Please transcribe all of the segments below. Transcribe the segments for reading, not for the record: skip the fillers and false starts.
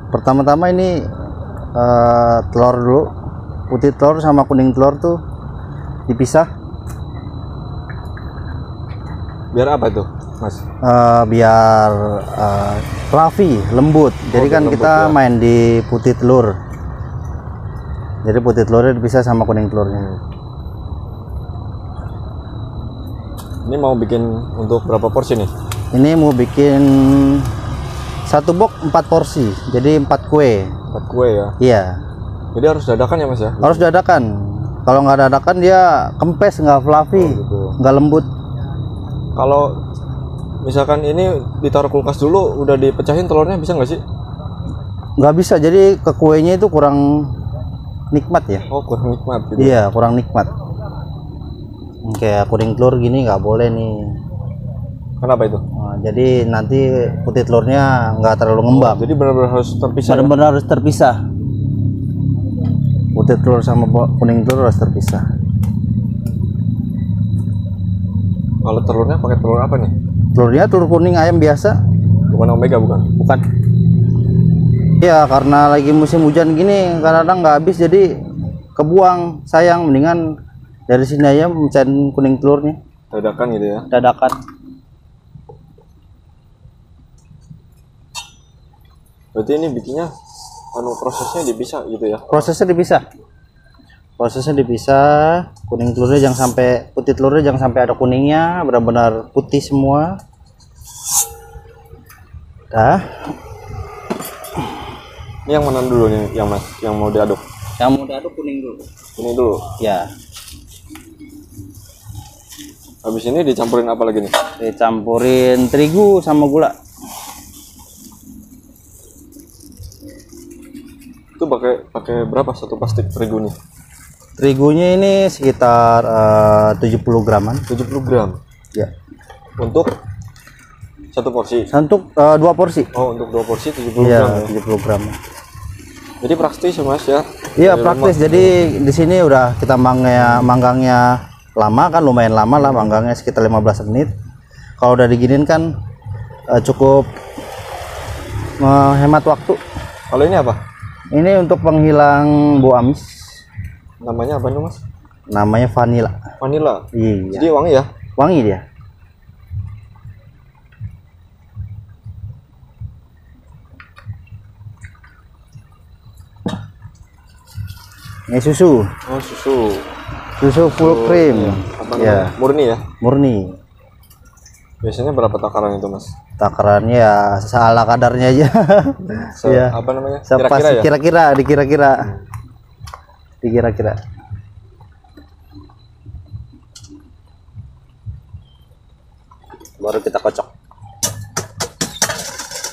Pertama-tama ini telur dulu, putih telur sama kuning telur tuh dipisah. Biar apa itu, Mas? Biar fluffy, lembut. Jadi kan lembut, kita ya. main di putih telur. Jadi putih telurnya dipisah sama kuning telurnya. Ini mau bikin untuk berapa porsi nih? Ini mau bikin satu box 4 porsi, jadi 4 kue. 4 kue ya? Iya. Jadi harus dadakan ya Mas ya? Harus dadakan. Kalau nggak dadakan dia kempes, nggak fluffy, gitu. nggak lembut. Kalau misalkan ini ditaruh kulkas dulu, udah dipecahin telurnya bisa nggak sih? Nggak bisa, jadi ke kuenya itu kurang nikmat ya. Oh, kurang nikmat gitu. Iya, kurang nikmat. Kayak kuning telur gini nggak boleh nih. Kenapa itu? Nah, jadi nanti putih telurnya nggak terlalu ngembang. Jadi benar-benar harus terpisah. Benar-benar harus terpisah. Putih telur sama kuning telur harus terpisah. Kalau telurnya pakai telur apa nih? Telurnya telur kuning ayam biasa. Bukan omega bukan? Bukan. Ya karena lagi musim hujan gini kadang-kadang nggak habis, jadi kebuang, sayang. Mendingan dari sini aja mecahin kuning telurnya. Dadakan gitu ya? Dadakan. Berarti ini bikinnya prosesnya dipisah gitu ya? Prosesnya dipisah. Prosesnya dipisah. Kuning telurnya jangan sampai, putih telurnya jangan sampai ada kuningnya, benar-benar putih semua. Dah. Ini yang mana dulu nih, yang Mas, yang mau diaduk? Yang mau diaduk kuning dulu. Ini dulu. Ya. Habis ini dicampurin apa lagi nih? Dicampurin terigu sama gula. Itu pakai berapa satu plastik terigu nih? Terigunya ini sekitar 70 graman. 70 gram. Ya. Untuk satu porsi. Untuk 2 porsi. Oh, untuk 2 porsi 70 Iya, gram ya. 70 gram. Jadi praktis ya Mas ya? Iya, Dari praktis. rumah. Jadi di sini udah kita manggangnya lama kan, lumayan lama lah manggangnya, sekitar 15 menit. Kalau udah diginin kan cukup menghemat waktu. Kalau ini apa? Ini untuk penghilang bau amis. Namanya apa nih Mas? Namanya vanilla. Vanilla. Iya. Jadi wangi ya? Wangi dia. Ini susu. Oh, susu. Susu full cream. Apa Ya, namanya? Murni ya? murni. Biasanya berapa takaran itu Mas? Takarannya ya seala kadarnya aja. Iya. Apa namanya? Sepas Kira-kira ya? kira-kira, dikira-kira. Baru kita kocok.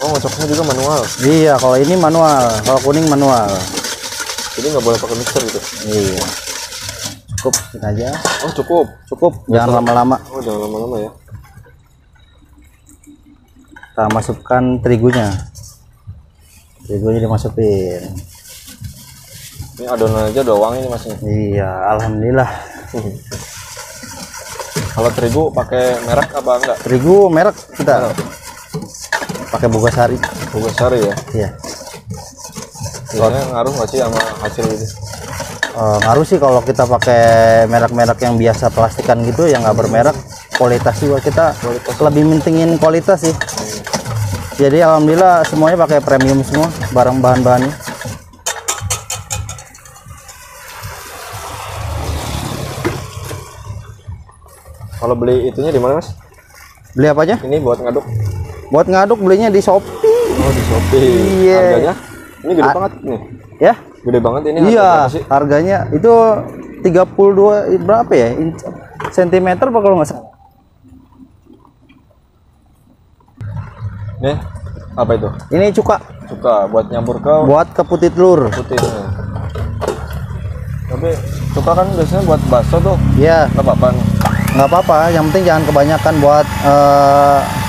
Oh, ngocoknya juga manual. Iya, kalau ini manual, kalau kuning manual. Jadi nggak boleh pakai mixer gitu? Iya. Cukup ini aja. Oh, cukup. Cukup, jangan lama-lama. Oh, jangan lama-lama ya. Kita masukkan terigunya. Terigunya dimasukin. Ini adonan aja udah wangi nih Mas. Iya, alhamdulillah. Kalau terigu pakai merek apa enggak? Terigu merek kita pakai Bogasari. Bogasari ya? Iya. Soalnya ngaruh nggak sih sama hasil ini? Ngaruh sih kalau kita pakai merek-merek yang biasa plastikan gitu, yang nggak bermerek, kualitas juga kita lebih mentingin kualitas sih. Jadi alhamdulillah semuanya pakai premium semua barang bahan-bahannya. Kalau beli itunya di mana Mas? Beli apa aja? Ini buat ngaduk? Buat ngaduk belinya di Shopee. Oh, di Shopee. Iya. Harganya? Ini gede banget nih. Ya? Gede banget ini. Iya. Harga berapa sih? Harganya itu 32 berapa ya? Sentimeter apa kalau nggak salah? Nih, apa itu? Ini cuka Cuka buat nyampur ke buat ke putih telur. putihnya. Tapi cuka kan biasanya buat bakso tuh. Iya. Nggak apa-apa nih. Nggak apa-apa, yang penting jangan kebanyakan, buat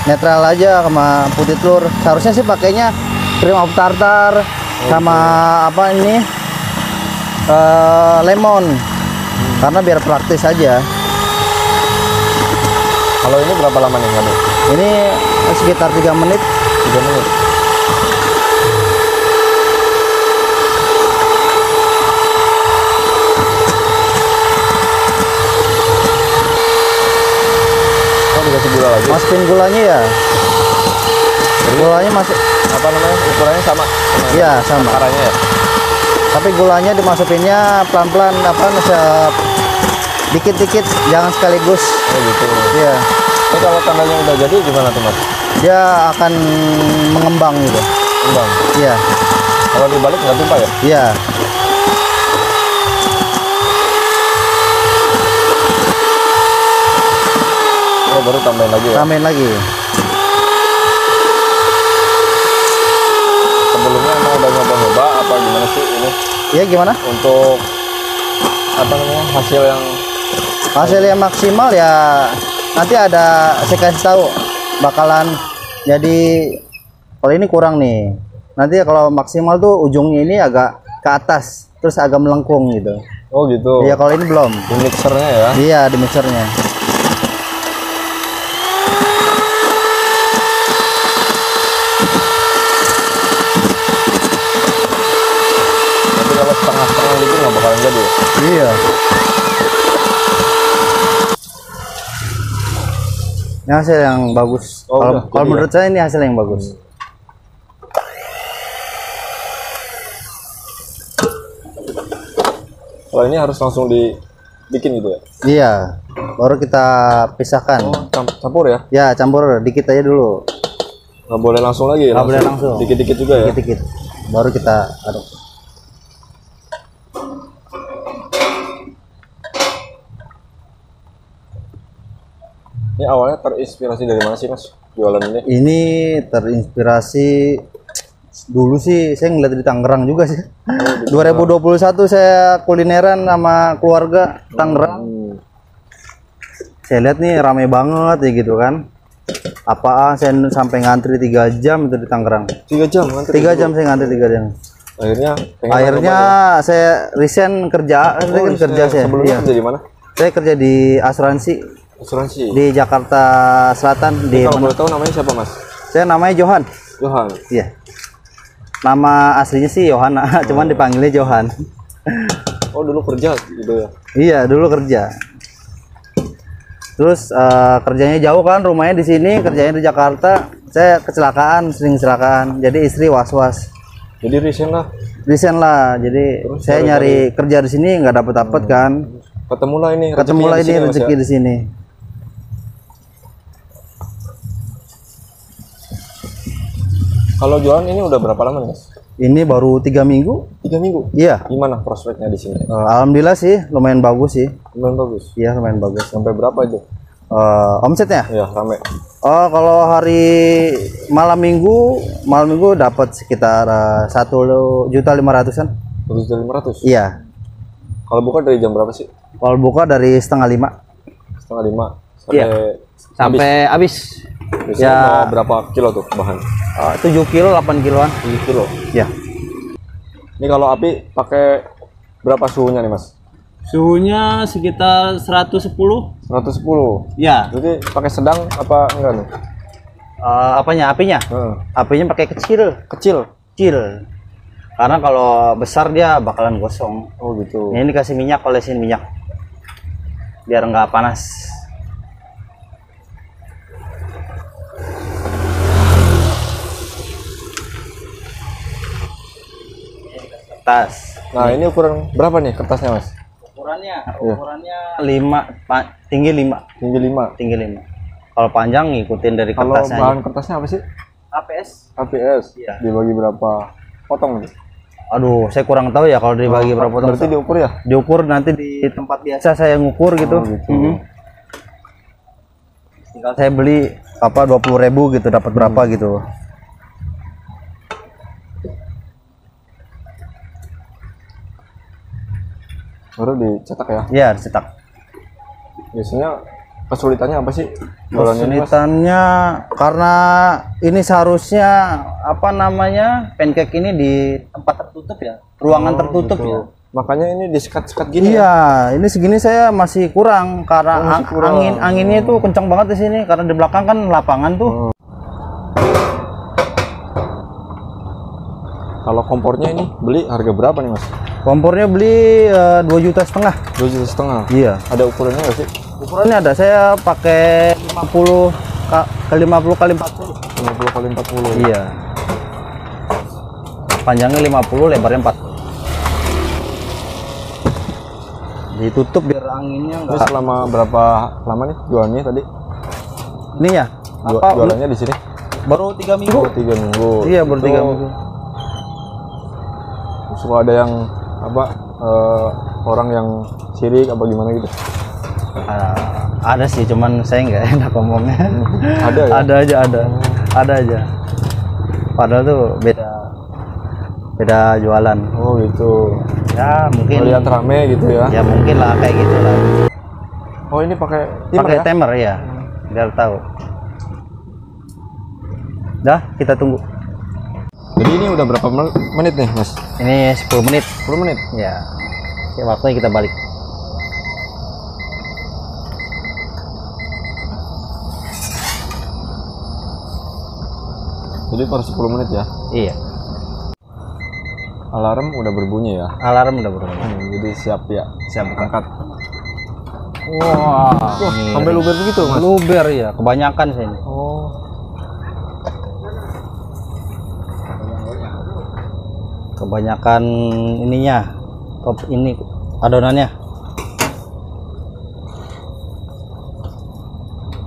netral aja sama putih telur. Seharusnya sih pakainya cream of tartar sama apa ini lemon, karena biar praktis aja. Kalau ini berapa lama nih ngaduk? Ini sekitar 3 menit. 3 menit. masukin gulanya ya. Gulanya masuk Apa namanya? Ukurannya sama? iya sama. Caranya ya? Tapi gulanya dimasukinnya pelan-pelan, apa dikit-dikit, jangan sekaligus. Oh gitu. Iya. Ini kalau tandanya udah jadi gimana tuh Mas? Dia akan mengembang gitu. Kembang. Iya. Kalau dibalik nggak tumpah ya? Iya. Oh baru tambahin lagi ya? Tambahin lagi. Sebelumnya emang udah nyoba-nyoba apa gimana sih ini? Iya gimana? Untuk apa namanya Hasil yang maksimal ya nanti ada saya kasih tahu bakalan jadi kalau ini kurang nih. Nanti kalau maksimal tuh ujungnya ini agak ke atas terus agak melengkung gitu. Oh gitu. Iya kalau ini belum. Di mixernya ya? Iya di mixernya. Tapi kalau setengah-setengah gitu nggak bakalan jadi ya? Iya. Ini hasil yang bagus. Oh, udah, Kalau jadi menurut saya ini hasil yang bagus. Kalau ini harus langsung dibikin gitu ya? Iya. Baru kita pisahkan. Oh, campur ya? Ya campur dikit aja dulu. Nggak boleh langsung lagi? Nggak boleh langsung. Dikit-dikit juga ya? Dikit-dikit. Baru kita aduk. Ini awalnya terinspirasi dari mana sih Mas jualan ini? Ini terinspirasi dulu sih saya ngeliat di Tangerang juga sih. 2021 saya kulineran sama keluarga Tangerang. Saya lihat nih rame banget ya gitu kan. Apaan saya sampai ngantri 3 jam itu di Tangerang. 3 jam kan? 3 jam saya ngantri 3 jam. Akhirnya Saya resign kerja, kerja saya. sebelumnya Iya. kerja di mana? Saya kerja di asuransi Asuransi. di Jakarta Selatan di Kalau boleh tahu namanya siapa Mas? Saya namanya Johan. Johan. Iya. Nama aslinya sih Yohana, cuman dipanggilnya Johan. Oh dulu kerja gitu ya? Iya, dulu kerja. Terus kerjanya jauh kan, rumahnya di sini, kerjanya di Jakarta. Saya kecelakaan, sering kecelakaan. Jadi istri was-was. Jadi resign lah. Resign lah. Jadi Terus saya nyari kerja di sini nggak dapet kan. Ketemulah ini Ketemulah ini rezeki di sini. Kalau jualan ini udah berapa lama nih Mas? Ini baru 3 minggu. 3 minggu. Iya. Gimana prospeknya di sini? Alhamdulillah sih, lumayan bagus sih. Lumayan bagus. Iya, lumayan bagus. Sampai berapa itu? Omsetnya? Ya rame. Oh, kalau hari malam minggu dapat sekitar 1.500.000-an. 1.500.000. Iya. Kalau buka dari jam berapa sih? Kalau buka dari 4:30 Setengah 5 sampai Iya. Sampai habis. Biasanya Ya. mau berapa kilo tuh bahan? 7 kilo, 8 kiloan. 7 kilo. Ya. Ini kalau api pakai berapa suhunya nih Mas? Suhunya sekitar 110. 110. Ya. Jadi pakai sedang apa enggak nih? Apanya? Apinya? Apinya pakai kecil. Kecil. Kecil. Karena kalau besar dia bakalan gosong. Oh gitu. Ini dikasih minyak, olesin minyak. Biar nggak panas. Kertas. Nah, ini ukuran berapa nih kertasnya, Mas? Ukurannya 5, tinggi 5. Tinggi 5. Tinggi 5. Kalau panjang ngikutin dari Kalau kertasnya. bahan kertasnya apa sih? APS. APS. Iya. Dibagi berapa potong nih? Aduh, saya kurang tahu ya kalau dibagi berapa potong. Berarti diukur ya? Diukur nanti di tempat biasa saya ngukur gitu. Oh, gitu. Tinggal saya beli 20.000 gitu dapat berapa gitu. Baru dicetak ya? Iya, dicetak. Biasanya kesulitannya apa sih? Jualan ini, Mas? Kesulitannya karena ini seharusnya apa namanya pancake ini di tempat tertutup ya, ruangan tertutup Gitu. ya. Makanya ini disekat-sekat gini ya? Iya, ini segini saya masih kurang karena masih kurang. anginnya itu kencang banget di sini karena di belakang kan lapangan tuh. Kalau kompornya ini beli harga berapa nih, Mas? Kompornya beli 2,5 juta. 2,5 juta. Iya. Ada ukurannya nggak sih? Ukurannya ada, saya pakai 50 ke 50 kali 40. 50 kali 40. Iya. Panjangnya 50, lebarnya 40. Ditutup biar anginnya Ini enggak. selama berapa lama nih jualannya tadi? Ini ya? Apa? Jualannya di sini? Baru 3 minggu. Oh, 3 minggu. Iya, baru Itu 3 minggu. Suka ada yang apa orang yang sirik apa gimana gitu? Ada sih, cuman saya nggak enak ngomongnya. Ada ya? Ada aja, ada aja. Padahal tuh beda jualan. Oh gitu. Ya mungkin. Lihat rame gitu ya? Ya mungkin lah kayak gitu lah. Oh ini pakai Pakai ya? timer ya, biar tahu. Dah, kita tunggu. Jadi ini udah berapa menit nih mas? Ini 10 menit. 10 menit? Ya. Oke, waktunya kita balik. Jadi per 10 menit ya? Iya. Alarm udah berbunyi ya? Alarm udah berbunyi. Jadi siap ya? Siap Angkat. Wah, Sampai luber begitu mas? luber ya, kebanyakan sih ini. Oh. Kebanyakan ininya, top ini adonannya.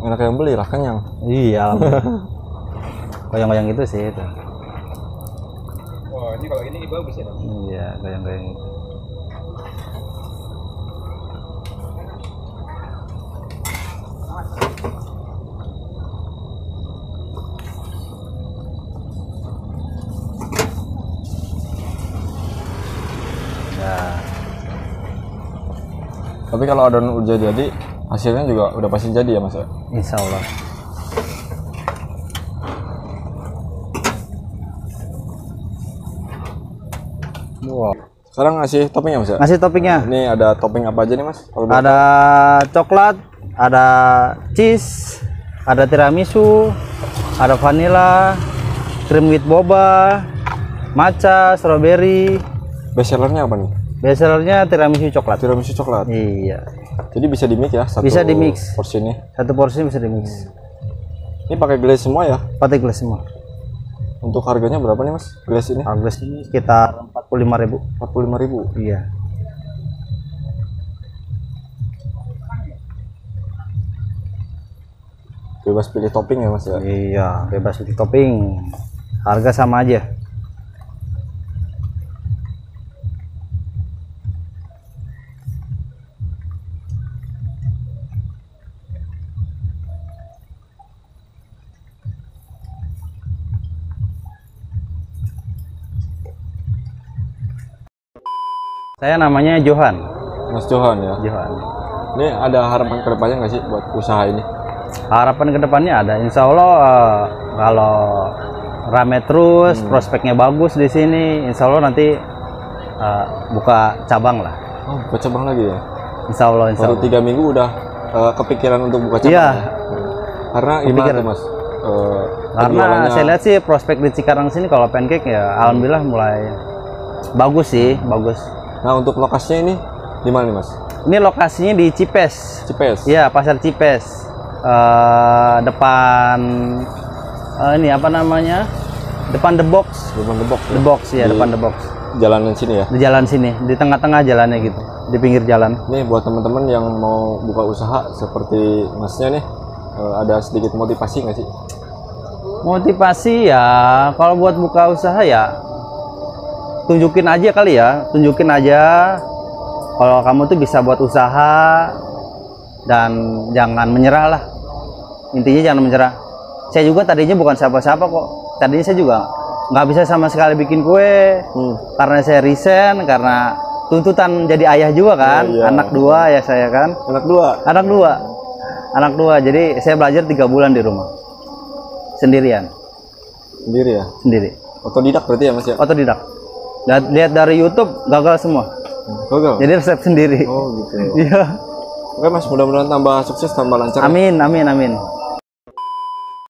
Enak yang beli lah, kenyang. Iya. Goyang-goyang gitu sih itu. Wah ini kalau ini bagus ya? Iya, goyang-goyang gitu. Nah, Tapi kalau adonan udah jadi, hasilnya juga udah pasti jadi ya mas ya? insya Allah. Wow. Sekarang ngasih toppingnya mas ya? Ngasih toppingnya. Ini ada topping apa aja nih mas? Kalau boleh Ada coklat, ada cheese, ada tiramisu, ada vanilla, cream with boba, matcha, strawberry. best sellernya apa nih? Bestsellernya tiramisu coklat. Tiramisu coklat. Iya. Jadi bisa di mix ya? Bisa di mix. Porsi ini. Satu porsi bisa di mix. Ini pakai glaze semua ya? Pakai gelas semua. Untuk harganya berapa nih mas? Glaze ini? Harga ini sekitar 45.000. 45.000. Iya. Bebas pilih topping ya mas ya? Iya, bebas pilih topping. Harga sama aja. Saya namanya Johan. Mas Johan ya? Johan. Ini ada harapan kedepannya nggak sih buat usaha ini? Harapan kedepannya ada. Insya Allah kalau rame terus, prospeknya bagus di sini, Insya Allah nanti buka cabang lah. Oh, buka cabang lagi ya? Insya Allah. Insya Baru Allah. 3 minggu udah kepikiran untuk buka cabang Iya. ya? Karena gimana Kepikiran. tuh mas? Karena penjualannya- saya lihat sih prospek di Cikarang sini kalau pancake ya, alhamdulillah mulai bagus sih, bagus. Nah untuk lokasinya ini di mana nih mas? Ini lokasinya di Cipes. Cipes? Iya, pasar Cipes. Depan ini apa namanya? Depan The Box. Depan The Box. The Box ya, Di depan The Box. jalanan sini ya? Di jalan sini, di tengah-tengah jalannya gitu, di pinggir jalan. Nih buat teman-teman yang mau buka usaha seperti masnya nih, ada sedikit motivasi nggak sih? Motivasi ya, kalau buat buka usaha ya tunjukin aja kali ya, tunjukin aja kalau kamu tuh bisa buat usaha dan jangan menyerah lah. Intinya jangan menyerah. Saya juga tadinya bukan siapa-siapa kok. Tadinya saya juga nggak bisa sama sekali bikin kue karena saya resign karena tuntutan jadi ayah juga kan, Iya. anak dua ya saya kan, Anak dua? anak dua. Jadi saya belajar 3 bulan di rumah sendirian, Sendiri ya? sendiri. Otodidak berarti ya mas ya? Otodidak. Lihat dari YouTube gagal semua. Gagal? Jadi resep sendiri. Oh gitu. Iya. Oke mas, mudah-mudahan tambah sukses, tambah lancar. Amin, amin, amin.